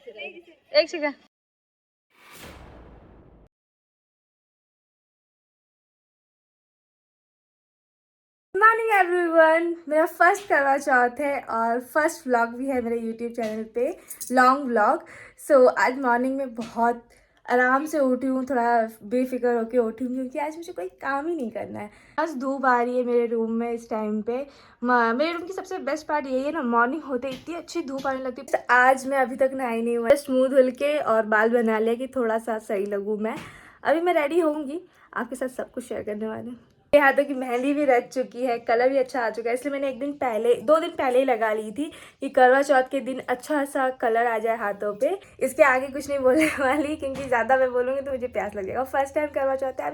एक second. Morning everyone, मेरा first करवा चौथ है और फर्स्ट व्लॉग भी है मेरे यूट्यूब चैनल पे, लॉन्ग व्लॉग। सो आज मॉर्निंग में बहुत आराम से उठी हूँ, थोड़ा बेफिक्र होके उठी हूँ क्योंकि आज मुझे कोई काम ही नहीं करना है। आज धूप आ रही है मेरे रूम में इस टाइम पे। मेरे रूम की सबसे बेस्ट पार्ट यही है ना, मॉर्निंग होते इतनी अच्छी धूप आने लगती है। आज मैं अभी तक नहाई नहीं हुआ, जस्ट मुँह धुल के और बाल बना लिया कि थोड़ा सा सही लगूँ मैं। अभी मैं रेडी होंगी, आपके साथ सब कुछ शेयर करने वाली हूँ। मेरे हाथों की मेहंदी भी रच चुकी है, कलर भी अच्छा आ चुका है, इसलिए मैंने एक दिन पहले 2 दिन पहले ही लगा ली थी कि करवा चौथ के दिन अच्छा सा कलर आ जाए हाथों पे। इसके आगे कुछ नहीं बोलने वाली क्योंकि ज़्यादा मैं बोलूँगी तो मुझे प्यास लग जाएगा। फर्स्ट टाइम करवा चौथ है।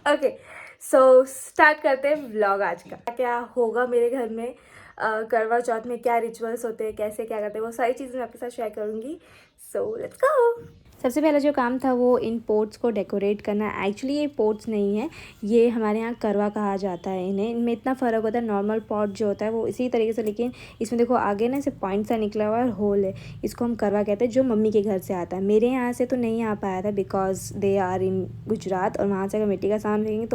ओके, सो स्टार्ट करते हैं व्लॉग आज का। क्या होगा मेरे घर में करवा चौथ में, क्या रिचुअल्स होते हैं, कैसे क्या करते हैं, वो सारी चीज़ें मैं आपके साथ शेयर करूँगी। So let's go. सबसे पहला जो काम था वो इन पोट्स को डेकोरेट करना। एक्चुअली ये पोट्स नहीं है, ये हमारे यहाँ करवा कहा जाता है इन्हें। इनमें इतना फ़र्क होता है, नॉर्मल पॉट जो होता है वो इसी तरीके से, लेकिन इसमें देखो आगे ना इसे पॉइंट सा निकला हुआ है, होल है। इसको हम करवा कहते हैं, जो मम्मी के घर से आता है। मेरे यहाँ से तो नहीं आ पाया था because they are in Gujarat, और वहाँ से अगर मिट्टी का सामान भेजेंगे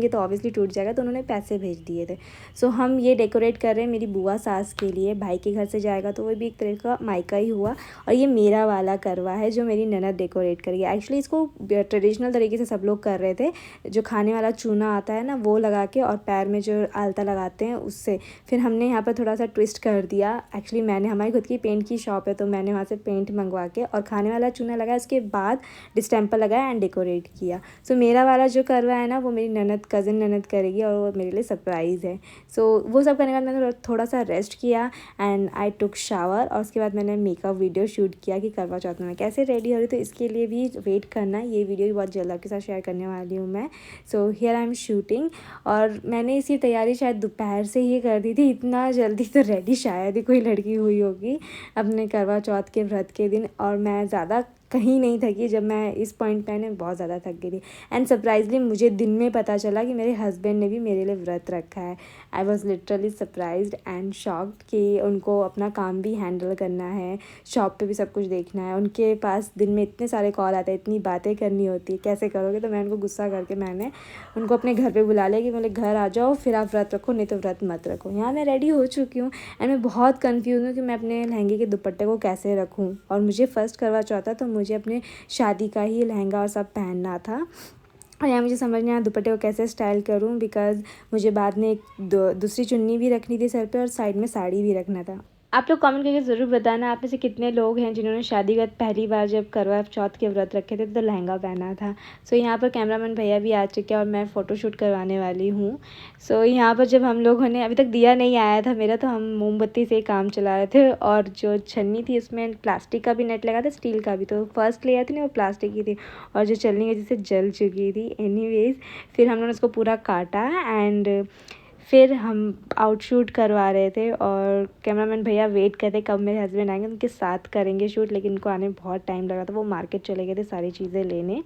तो ऑब्वियसली टूट जाएगा, तो उन्होंने पैसे भेज दिए थे। सो हम ये डेकोरेट कर रहे हैं मेरी बुआ सास के लिए। भाई के घर से जाएगा तो वो भी एक तरह का मायका ही हुआ। और ये मेरा वाला करवा है जो मेरी ननद डेकोरेट करी है। एक्चुअली इसको ट्रेडिशनल तरीके से सब लोग कर रहे थे, जो खाने वाला चूना आता है ना वो लगा के, और पैर में जो आलता लगाते हैं उससे। फिर हमने यहाँ पर थोड़ा सा ट्विस्ट कर दिया। एक्चुअली मैंने, हमारी खुद की पेंट की शॉप है तो मैंने वहाँ से पेंट मंगवा के और खाने वाला चूना लगाया, उसके बाद डिस्टेंपर लगाया एंड डेकोरेट किया। सो मेरा वाला जो करवा है ना वो मेरी ननद, कज़न ननद करेगी और वो मेरे लिए सरप्राइज़ है। सो वो सब करने के बाद मैंने थोड़ा सा रेस्ट किया एंड आई टुक शावर, और उसके बाद मैंने मेकअप वीडियो शूट किया कि करवा चौथ में मैं कैसे रेडी हो रही। तो इसके लिए भी वेट करना, ये वीडियो भी बहुत जल्द आपके साथ शेयर करने वाली हूँ मैं। So here I am shooting, और मैंने इसकी तैयारी शायद दोपहर से ही कर दी थी। इतना जल्दी तो रेडी शायद ही कोई लड़की हुई होगी अपने करवा चौथ के व्रत के दिन, और मैं ज़्यादा कहीं नहीं थकी। जब मैं इस पॉइंट पे मैं बहुत ज़्यादा थक गई थी एंड सरप्राइजली मुझे दिन में पता चला कि मेरे हस्बैंड ने भी मेरे लिए व्रत रखा है। I was literally surprised and shocked कि उनको अपना काम भी हैंडल करना है, शॉप पे भी सब कुछ देखना है। उनके पास दिन में इतने सारे कॉल आते हैं, इतनी बातें करनी होती है, कैसे करोगे। तो मैं उनको गुस्सा करके मैंने उनको अपने घर पे बुला लिया कि बोले घर आ जाओ, फिर आप व्रत रखो, नहीं तो व्रत मत रखो। यहाँ मैं रेडी हो चुकी हूँ एंड मैं बहुत कन्फ्यूज़ हूँ कि मैं अपने लहंगे के दुपट्टे को कैसे रखूँ। और मुझे फ़र्स्ट करवा चौथा तो मुझे अपने शादी का ही लहंगा और सब पहनना था, और यहाँ मुझे समझ नहीं आया दुपट्टे को कैसे स्टाइल करूँ, बिकॉज़ मुझे बाद में एक दूसरी चुन्नी भी रखनी थी सर पे और साइड में साड़ी भी रखना था। आप लोग कमेंट करके ज़रूर बताना आप में से कितने लोग हैं जिन्होंने शादी के बाद पहली बार जब करवा चौथ के व्रत रखे थे तो लहंगा पहना था। सो यहाँ पर कैमरामैन भैया भी आ चुके हैं और मैं फ़ोटोशूट करवाने वाली हूँ। सो यहाँ पर जब हम लोगों ने, अभी तक दिया नहीं आया था मेरा, तो हम मोमबत्ती से काम चला रहे थे, और जो छन्नी थी उसमें प्लास्टिक का भी नेट लगा था, स्टील का भी। तो फर्स्ट लेयर थी ना वो प्लास्टिक की थी, और जो चलनी वजह से जल चुकी थी। एनीवेज फिर हम लोगों ने उसको पूरा काटा एंड फिर हम आउटशूट करवा रहे थे, और कैमरामैन भैया वेट कर रहे कब मेरे हस्बैंड आएंगे, उनके साथ करेंगे शूट। लेकिन उनको आने में बहुत टाइम लगा था, वो मार्केट चले गए थे सारी चीज़ें लेने।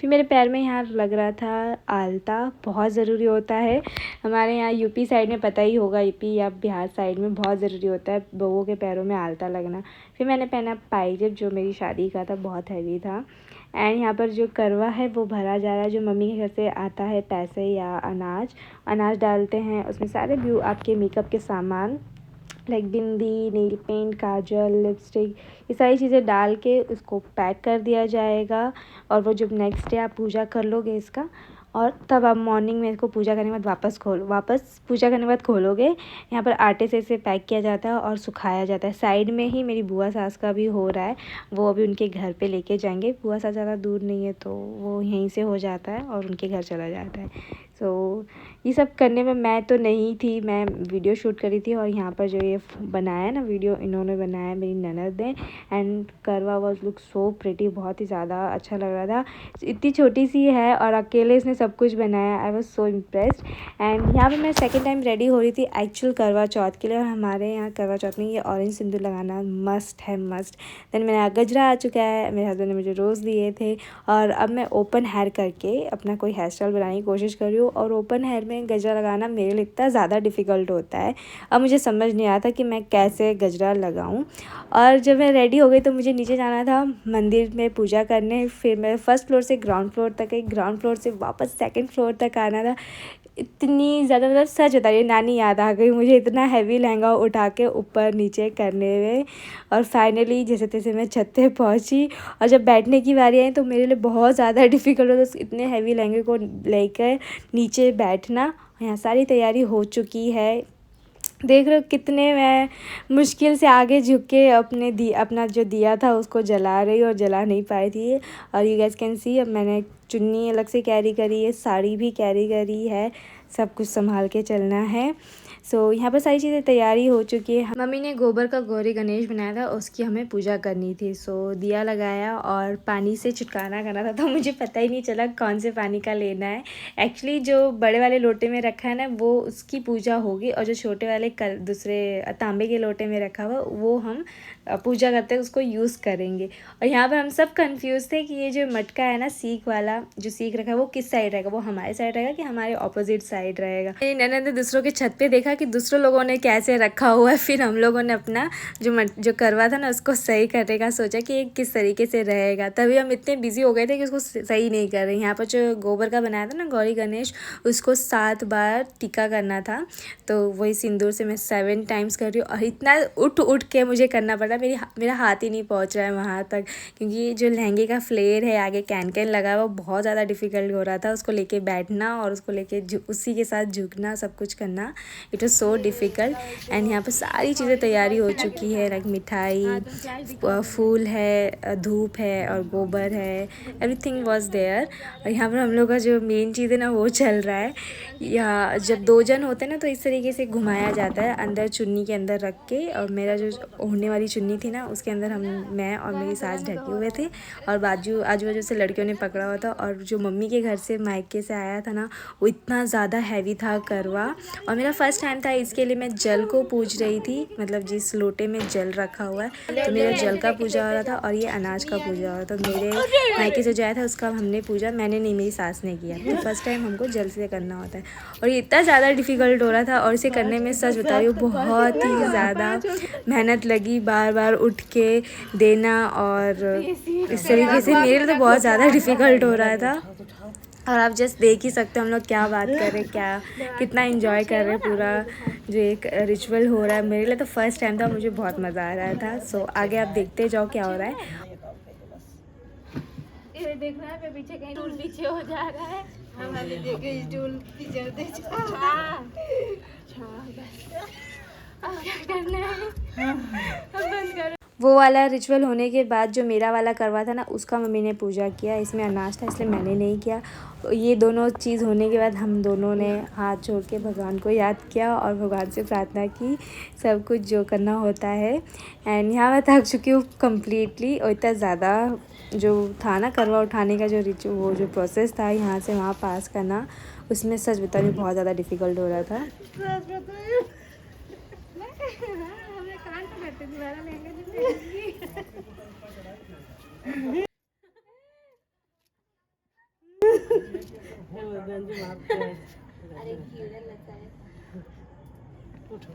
फिर मेरे पैर में यहाँ लग रहा था आलता, बहुत ज़रूरी होता है हमारे यहाँ यूपी साइड में, पता ही होगा यूपी या बिहार साइड में बहुत ज़रूरी होता है बहू के पैरों में आलता लगना। फिर मैंने पहना पायजेब जो मेरी शादी का था, बहुत हैवी था। एंड यहाँ पर जो करवा है वो भरा जा रहा है, जो मम्मी के घर से आता है पैसे या अनाज डालते हैं उसमें सारे भी आपके मेकअप के सामान लाइक बिंदी, नेल पेंट, काजल, लिपस्टिक, ये सारी चीज़ें डाल के उसको पैक कर दिया जाएगा। और वो जब नेक्स्ट डे आप पूजा कर लोगे इसका, और तब आप मॉर्निंग में इसको पूजा करने के बाद वापस पूजा करने के बाद खोलोगे। यहाँ पर आटे से इसे पैक किया जाता है और सुखाया जाता है। साइड में ही मेरी बुआ सास का भी हो रहा है, वो अभी उनके घर पे लेके जाएंगे। बुआ सास ज़्यादा दूर नहीं है तो वो यहीं से हो जाता है और उनके घर चला जाता है। सो ये सब करने में मैं तो नहीं थी, मैं वीडियो शूट करी थी। और यहाँ पर जो ये बनाया ना वीडियो, इन्होंने बनाया, मेरी ननद ने। एंड करवा वॉज लुक सो प्रिटी, बहुत ही ज़्यादा अच्छा लग रहा था। इतनी छोटी सी है और अकेले इसने सब कुछ बनाया। I was so impressed. And यहाँ पे मैं सेकेंड टाइम रेडी हो रही थी एक्चुअल करवा चौथ के लिए, और हमारे यहाँ करवा चौथ में ये ऑरेंज सिंदूर लगाना मस्ट है, मस्ट। देन मेरा गजरा आ चुका है, मेरे हस्बैंड ने मुझे रोज़ दिए थे, और अब मैं ओपन हेयर करके अपना कोई हेयर स्टाइल बनाने की कोशिश कर रही हूँ। और ओपन हेयर में गजरा लगाना मेरे लिए इतना ज़्यादा डिफ़िकल्ट होता है। अब मुझे समझ नहीं आता कि मैं कैसे गजरा लगाऊं। और जब मैं रेडी हो गई तो मुझे नीचे जाना था मंदिर में पूजा करने। फिर मैं फर्स्ट फ्लोर से ग्राउंड फ्लोर तक गई, ग्राउंड फ्लोर से वापस सेकंड फ्लोर तक आना था। इतनी ज़्यादा, मतलब सच बता रही नानी याद आ गई मुझे, इतना हैवी लहंगा उठा के ऊपर नीचे करने में। और फाइनली जैसे तैसे मैं छत पे पहुंची और जब बैठने की बारी आई तो मेरे लिए बहुत ज़्यादा डिफ़िकल्ट होता इतने हैवी लहंगे को लेकर नीचे बैठना। यहाँ सारी तैयारी हो चुकी है, देख रहे हो कितने मैं मुश्किल से आगे झुक के अपना जो दिया था उसको जला रही और जला नहीं पाई थी। और यू गैस कैन सी, अब मैंने चुन्नी अलग से कैरी करी है, साड़ी भी कैरी करी है, सब कुछ संभाल के चलना है। सो यहाँ पर सारी चीज़ें तैयारी हो चुकी है। मम्मी ने गोबर का गौरी गणेश बनाया था, उसकी हमें पूजा करनी थी। सो दिया लगाया और पानी से छिटकाना करना था, तो मुझे पता ही नहीं चला कौन से पानी का लेना है। एक्चुअली जो बड़े वाले लोटे में रखा है ना वो उसकी पूजा होगी, और जो छोटे वाले दूसरे तांबे के लोटे में रखा हुआ वो हम पूजा करते हैं, उसको यूज़ करेंगे। और यहाँ पर हम सब कंफ्यूज थे कि ये जो मटका है ना सीख वाला, जो सीख रखा है वो किस साइड रहेगा, वो हमारे साइड रहेगा कि हमारे ऑपोजिट साइड रहेगा। मेरी ननद ने दूसरों के छत पे देखा कि दूसरों लोगों ने कैसे रखा हुआ है, फिर हम लोगों ने अपना जो करवा था ना उसको सही करने का सोचा कि किस तरीके से रहेगा। तभी हम इतने बिजी हो गए थे कि उसको सही नहीं कर रहे। यहाँ पर जो गोबर का बनाया था ना गौरी गणेश, उसको 7 बार टीका करना था, तो वही सिंदूर से मैं 7 टाइम्स कर रही हूँ। और इतना उठ के मुझे करना पड़ा, मेरा हाथ ही नहीं पहुँच रहा है वहाँ तक, क्योंकि जो लहंगे का फ्लेयर है आगे कैन लगा हुआ बहुत ज़्यादा डिफ़िकल्ट हो रहा था। उसको लेके बैठना और उसको लेके उसी के साथ झुकना, सब कुछ करना, it was so difficult. And यहाँ पर सारी चीज़ें तैयारी हो चुकी है, लाइक मिठाई, फूल है, धूप है और गोबर है, एवरीथिंग वॉज देयर। और यहाँ पर हम लोग का जो मेन चीज़ है ना वो चल रहा है। यहाँ जब 2 जन होते हैं ना तो इस तरीके से घुमाया जाता है, अंदर चुन्नी के अंदर रख के। और मेरा जो ओढ़ने वाली चुन्नी थी ना उसके अंदर मैं और मेरी सास ढके हुए थे, और आजू बाजू से लड़कियों ने पकड़ा हुआ था। और जो मम्मी के घर से मायके से आया था ना वो इतना ज़्यादा हैवी था करवा, और मेरा फर्स्ट टाइम था, इसके लिए मैं जल को पूज रही थी, मतलब जिस लोटे में जल रखा हुआ है तो मेरा जल का पूजा हो रहा था और ये अनाज का पूजा हो रहा था। तो मेरे मायके से जो आया था उसका हमने पूजा, मैंने नहीं, मेरी सास ने किया। तो फर्स्ट टाइम हमको जल से करना होता है, और ये इतना ज़्यादा डिफ़िकल्ट हो रहा था। और इसे करने में सच बता रही हूँ बहुत ही ज़्यादा मेहनत लगी, बार बार उठ के देना, और इस तरीके से मेरे लिए तो बहुत ज़्यादा डिफ़िकल्ट हो रहा था। और आप जस्ट देख ही सकते हो हम लोग क्या बात कर रहे हैं, कितना एंजॉय कर रहे हैं पूरा जो एक रिचुअल हो रहा है। मेरे लिए तो फर्स्ट टाइम था, मुझे बहुत मज़ा आ रहा था। सो आगे आप देखते जाओ क्या हो रहा है। ये देख रहा है पीछे कहीं टूल पीछे हो जा रहा है, हमारे देखे टूल पीछे होते वो वाला रिचुअल होने के बाद जो मेरा वाला करवा था ना उसका मम्मी ने पूजा किया। इसमें अनाज था इसलिए मैंने नहीं किया। ये दोनों चीज़ होने के बाद हम दोनों ने हाथ जोड़ के भगवान को याद किया और भगवान से प्रार्थना की, सब कुछ जो करना होता है। एंड यहाँ मैं थक चुकी हूँ कम्प्लीटली, और इतना ज़्यादा जो था ना करवा उठाने का वो जो प्रोसेस था यहाँ से वहाँ पास करना, उसमें सच बता रही बहुत ज़्यादा डिफ़िकल्ट हो रहा था। अरे कीड़ा लगा है, उठो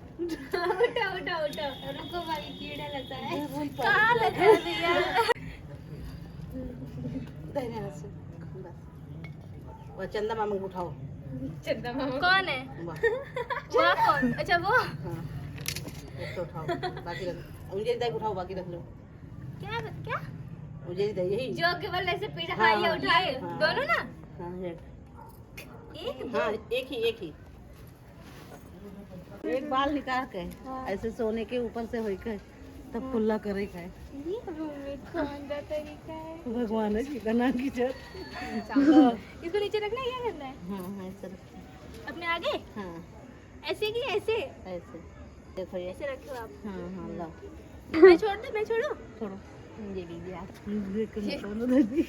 रुको भाई, कीड़ा लगा है, कहाँ लगा है भैया? वो चंदा मामा को उठाओ। चंदा मामा कौन है? वो कौन? अच्छा वो, हाँ तो उठाओ, बाकी रख उंगली दाई उठाओ, बाकी रख लो। क्या उंगली दाई यही जो केवल ऐसे पीठ हाथ उठाए दोनों ना? हाँ एक हाँ एक ही एक बाल निकाल के ऐसे सोने के ऊपर से होई के तब खुला करे का है। ये कौन सा तरीका है? भगवान है की बना की जर इसको नीचे रखना है, क्या करना है? हाँ ऐसे रखो अपने आगे, हाँ ऐसे कि ऐसे देखो ये ऐसे रखो आप। हाँ लो मैं छोड़ू छोड़ो ये भी यार देख के दोनों दर्दी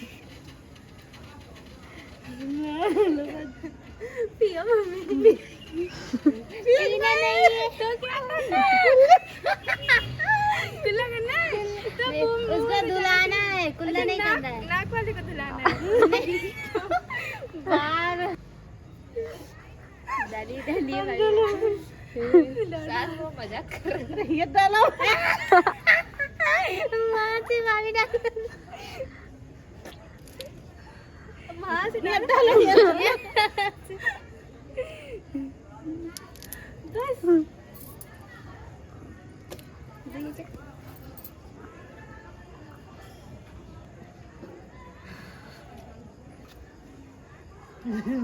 पियो मम्मी पीना नहीं है तो क्या करना है? कुल्ला करना है तो उसको धुलाना है, कुल्ला नहीं करना है। नाक वाले को धुलाना है। बार ये डालो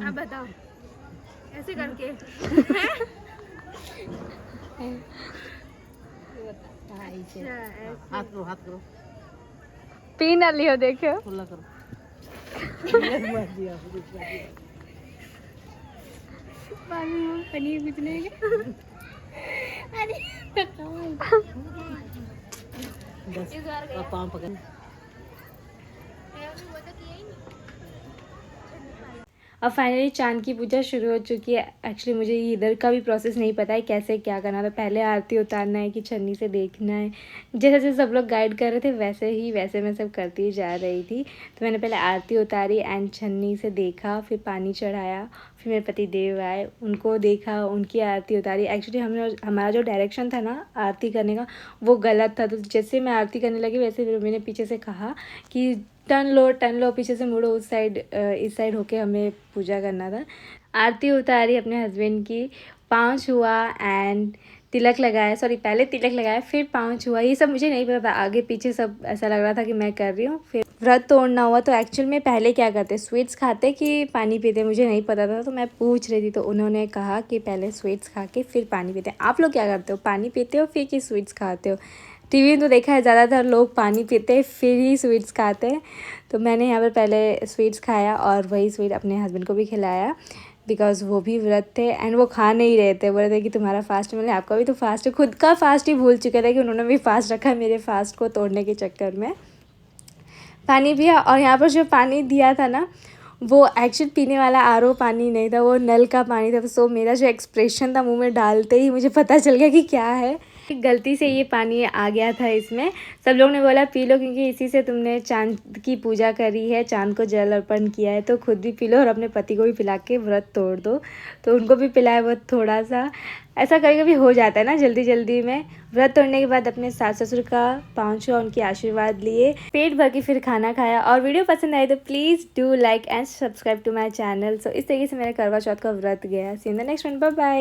अब बताओ ऐसे करके हाथ करो पी ना लियो देखो खुला करो पनीर बिजने पाँव पकड़ अब फाइनली चांद की पूजा शुरू हो चुकी है। एक्चुअली मुझे इधर का भी प्रोसेस नहीं पता है कैसे क्या करना था। पहले आरती उतारना है कि छन्नी से देखना है, जैसे जैसे सब लोग गाइड कर रहे थे वैसे मैं सब करती जा रही थी। तो मैंने पहले आरती उतारी एंड छन्नी से देखा, फिर पानी चढ़ाया, फिर मेरे पति देव आए, उनको देखा, उनकी आरती उतारी। एक्चुअली हमारा जो डायरेक्शन था ना आरती करने का वो गलत था। तो जैसे मैं आरती करने लगी वैसे फिर मैंने पीछे से कहा कि टर्न लो, पीछे से मुड़ो, उस साइड इस साइड होके हमें पूजा करना था। आरती उतारी अपने हस्बैंड की, पाँव छुआ एंड तिलक लगाया। पहले तिलक लगाया फिर पाँव छुआ। ये सब मुझे नहीं पता था, आगे पीछे सब ऐसा लग रहा था कि मैं कर रही हूँ। फिर व्रत तोड़ना हुआ। तो एक्चुअल में पहले क्या करते, स्वीट्स खाते कि पानी पीते, मुझे नहीं पता था। तो मैं पूछ रही थी तो उन्होंने कहा कि पहले स्वीट्स खा के फिर पानी पीते। आप लोग क्या करते हो, पानी पीते हो फिर कि स्वीट्स खाते हो? टीवी में तो देखा है ज़्यादातर लोग पानी पीते हैं फिर ही स्वीट्स खाते हैं। तो मैंने यहाँ पर पहले स्वीट्स खाया और वही स्वीट अपने हस्बैंड को भी खिलाया बिकॉज़ वो भी व्रत थे एंड वो खा नहीं रहे थे। बोले थे कि तुम्हारा फास्ट, मैंने आपका भी तो फास्ट है। खुद का फास्ट ही भूल चुके थे कि उन्होंने भी फास्ट रखा मेरे फास्ट को तोड़ने के चक्कर में। पानी पिया और यहाँ पर जो पानी दिया था ना वो एक्चुअल पीने वाला आरओ पानी नहीं था, वो नल का पानी था। सो मेरा जो एक्सप्रेशन था मुंह में डालते ही मुझे पता चल गया कि क्या है। गलती से ये पानी आ गया था इसमें। सब लोग ने बोला पी लो क्योंकि इसी से तुमने चांद की पूजा करी है, चांद को जल अर्पण किया है, तो खुद भी पी लो और अपने पति को भी पिला के व्रत तोड़ दो। तो उनको भी पिलाया बहुत थोड़ा सा। ऐसा कभी कभी हो जाता है ना जल्दी में। व्रत तोड़ने के बाद अपने सास ससुर का पाँव छुआ, उनके आशीर्वाद लिए, पेट भर के फिर खाना खाया। और वीडियो पसंद आई तो please do like and subscribe to my channel. So इस तरीके से मेरा करवा चौथ का व्रत गया। See in the next one, bye bye.